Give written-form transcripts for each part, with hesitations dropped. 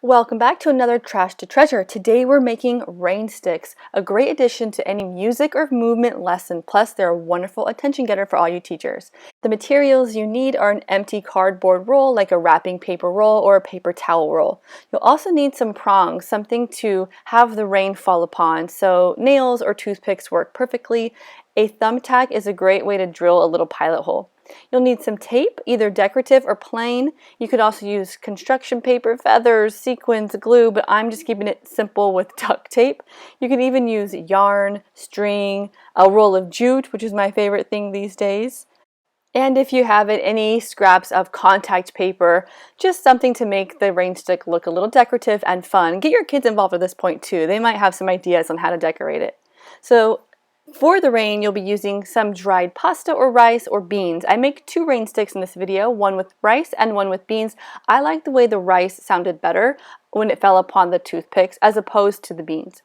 Welcome back to another Trash to Treasure. Today we're making rain sticks, a great addition to any music or movement lesson, plus they're a wonderful attention getter for all you teachers. The materials you need are an empty cardboard roll like a wrapping paper roll or a paper towel roll. You'll also need some prongs, something to have the rain fall upon, so nails or toothpicks work perfectly. A thumbtack is a great way to drill a little pilot hole. You'll need some tape, either decorative or plain. You could also use construction paper, feathers, sequins, glue, but I'm just keeping it simple with duct tape. You can even use yarn, string, a roll of jute, which is my favorite thing these days. And if you have it, any scraps of contact paper, just something to make the rain stick look a little decorative and fun. Get your kids involved at this point too. They might have some ideas on how to decorate it. So for the rain, you'll be using some dried pasta or rice or beans. I make two rain sticks in this video, one with rice and one with beans. I like the way the rice sounded better when it fell upon the toothpicks as opposed to the beans.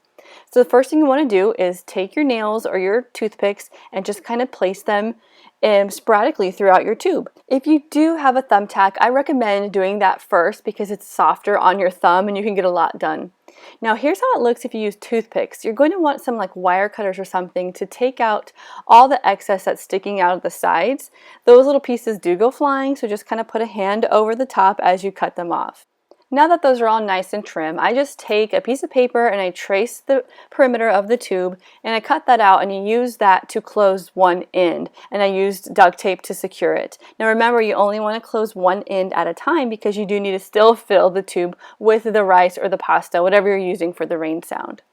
So the first thing you want to do is take your nails or your toothpicks and just kind of place them sporadically throughout your tube. If you do have a thumbtack, I recommend doing that first because it's softer on your thumb and you can get a lot done. Now here's how it looks if you use toothpicks. You're going to want some like wire cutters or something to take out all the excess that's sticking out of the sides. Those little pieces do go flying, so just kind of put a hand over the top as you cut them off. Now that those are all nice and trim, I just take a piece of paper and I trace the perimeter of the tube and I cut that out, and you use that to close one end, and I used duct tape to secure it. Now remember, you only want to close one end at a time because you do need to still fill the tube with the rice or the pasta, whatever you're using for the rain sound.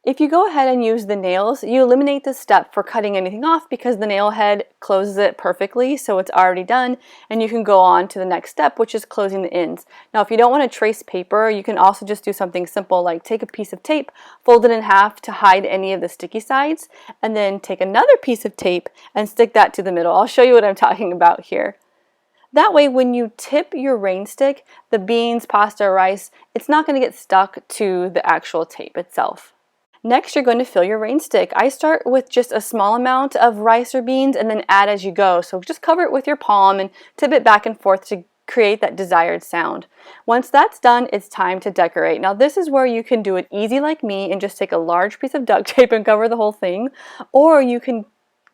If you go ahead and use the nails, you eliminate the step for cutting anything off because the nail head closes it perfectly, so it's already done, and you can go on to the next step, which is closing the ends. Now if you don't want to trace paper, you can also just do something simple like take a piece of tape, fold it in half to hide any of the sticky sides, and then take another piece of tape and stick that to the middle. I'll show you what I'm talking about here. That way when you tip your rain stick, the beans, pasta, or rice, it's not going to get stuck to the actual tape itself. Next, you're going to fill your rain stick. I start with just a small amount of rice or beans and then add as you go. So just cover it with your palm and tip it back and forth to create that desired sound. Once that's done, it's time to decorate. Now this is where you can do it easy like me and just take a large piece of duct tape and cover the whole thing, or you can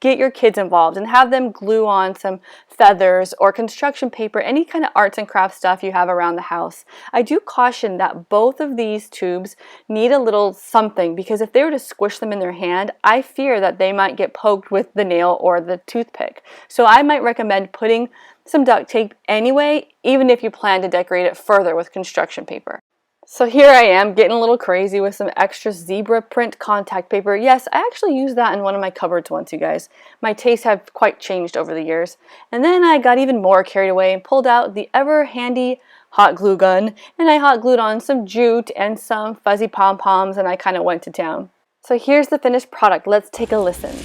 get your kids involved and have them glue on some feathers or construction paper, any kind of arts and crafts stuff you have around the house. I do caution that both of these tubes need a little something, because if they were to squish them in their hand, I fear that they might get poked with the nail or the toothpick. So I might recommend putting some duct tape anyway, even if you plan to decorate it further with construction paper. So here I am getting a little crazy with some extra zebra print contact paper. Yes, I actually used that in one of my cupboards once, you guys. My tastes have quite changed over the years. And then I got even more carried away and pulled out the ever handy hot glue gun, and I hot glued on some jute and some fuzzy pom-poms, and I kind of went to town. So here's the finished product. Let's take a listen.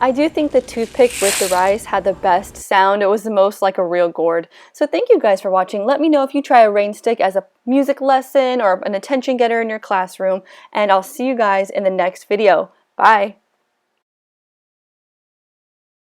I do think the toothpick with the rice had the best sound. It was the most like a real gourd. So thank you guys for watching. Let me know if you try a rain stick as a music lesson or an attention getter in your classroom, and I'll see you guys in the next video. Bye!